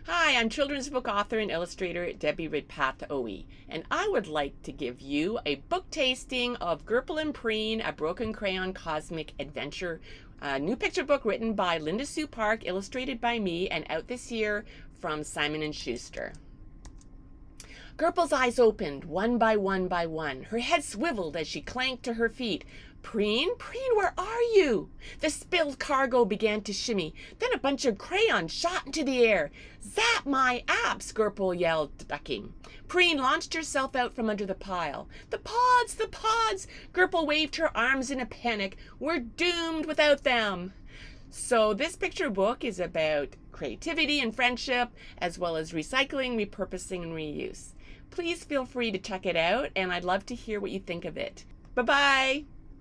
Hi, I'm children's book author and illustrator Debbie Ridpath OE, and I would like to give you a book tasting of GURPLE and PREEN, a Broken Crayon Cosmic Adventure, a new picture book written by Linda Sue Park, illustrated by me, and out this year from Simon & Schuster. GURPLE's eyes opened, one by one by one. Her head swiveled as she clanked to her feet. "Preen, Preen, where are you?" The spilled cargo began to shimmy. Then a bunch of crayons shot into the air. "Zap my apps!" GURPLE yelled, ducking. Preen launched herself out from under the pile. "The pods, the pods!" GURPLE waved her arms in a panic. "We're doomed without them." So this picture book is about creativity and friendship, as well as recycling, repurposing, and reuse. Please feel free to check it out, and I'd love to hear what you think of it. Bye-bye.